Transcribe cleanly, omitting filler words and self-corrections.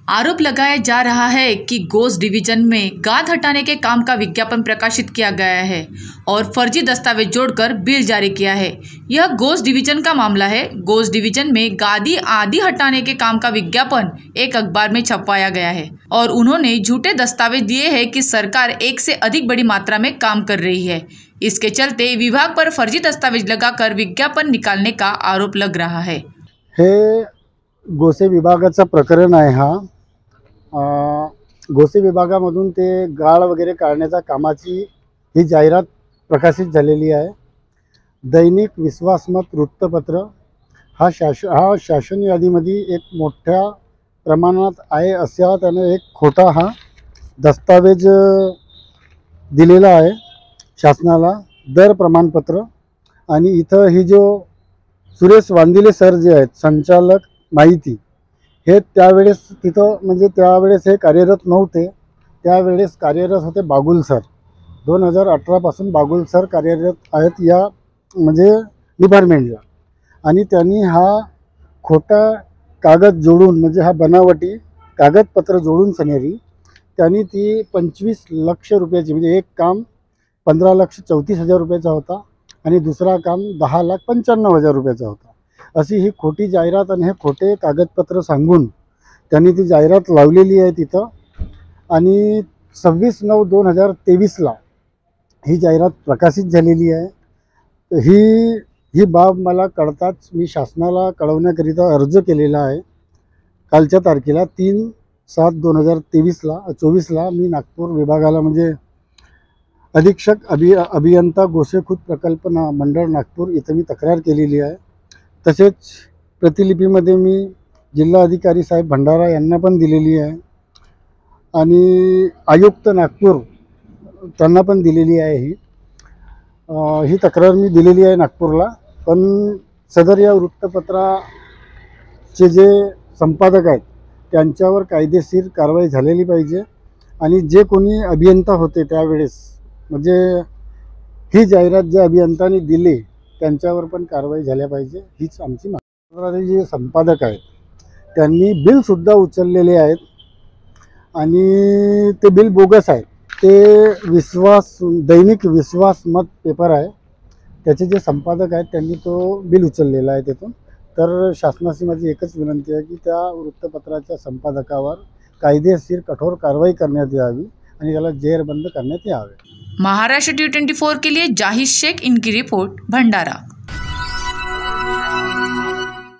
आरोप लगाया जा रहा है कि गोश्त डिवीजन में गाद हटाने के काम का विज्ञापन प्रकाशित किया गया है और फर्जी दस्तावेज जोड़कर बिल जारी किया है। यह गोश्त डिवीजन का मामला है। गोश्त डिवीजन में गादी आदि हटाने के काम का विज्ञापन एक अखबार में छपवाया गया है और उन्होंने झूठे दस्तावेज दिए हैं कि सरकार एक से अधिक बड़ी मात्रा में काम कर रही है। इसके चलते विभाग पर फर्जी दस्तावेज लगाकर विज्ञापन निकालने का आरोप लग रहा है। हे गोसे विभागाचं प्रकरण आहे। हा गोसे विभागामधून ते गाळ वगैरे काढण्याच्या कामाची ही जाहिरात प्रकाशित झालेली आहे। दैनिक विश्वासमत वृत्तपत्र हा शासन यादीमध्ये एक मोठ्या प्रमाणात आहे असा त्याने एक खोटा हा दस्तावेज दिलेला आहे शासनाला, दर प्रमाणपत्र। आणि इथं ही जो सुरेश वांदिले सर जे आहेत संचालक माहिती, हे त्यावेळेस तिथं म्हणजे त्यावेळेस हे कार्यरत नव्हते। त्यावेळेस कार्यरत होते बागुल सर। 2018 पासून बागुल सर कार्यरत आहेत या म्हणजे डिपार्टमेंटला। आणि त्यांनी हा खोटा कागद जोडून म्हणजे हा बनावटी कागदपत्र जोडून सनेरी त्यांनी ती 25 लाख रुपयाची म्हणजे एक काम 15,34,000 रुपयाचा होता आणि दुसरा काम 10,95,000 रुपयाचा होता। अशी ही खोटी जाहिरात आणि हे खोटे कागदपत्र सांगून त्यांनी ती जाहिरात लावलेली आहे तिथं। आणि 26/9/2023 ला ही जाहिरात प्रकाशित झालेली आहे। ही बाब मला कळताच मी शासनाला कळवण्याकरिता अर्ज केलेला आहे। कालच्या तारखेला 3/7/2024 ला मी नागपूर विभागाला म्हणजे अधीक्षक अभियंता गोसेखुर्द प्रकल्प मंडळ नागपूर इथं मी तक्रार केलेली आहे। तसेच प्रतिलिपीमध्ये मी जिल्हा अधिकारी साहेब भंडारा यांना पण दिलेली आहे आणि आयुक्त नागपूर त्यांना पण दिलेली आहे। ही तक्रार मी दिलेली आहे नागपूरला। पण सदर या वृत्तपत्राचे जे संपादक आहेत त्यांच्यावर कायदेशीर कारवाई झालेली पाहिजे आणि जे कोणी अभियंता होते त्यावेळेस म्हणजे ही जाहिरात जे अभियंतांनी दिली त्यांच्यावर पण कारवाई झाल्या पाहिजे, हीच आमची मागणी। जे संपादक आहेत त्यांनी बिलसुद्धा उचललेले आहेत आणि ते बिल बोगस आहे। ते दैनिक विश्वासमत पेपर आहे, त्याचे जे संपादक आहेत त्यांनी तो बिल उचललेला आहे तिथून। तर शासनाची माझी एकच विनंती आहे की त्या वृत्तपत्राच्या संपादकावर कायदेशीर कठोर कारवाई करण्यात यावी आणि त्याला जेरबंद करण्यात यावे। महाराष्ट्र T24 के लिए जाहिद शेख, इनकी रिपोर्ट, भंडारा।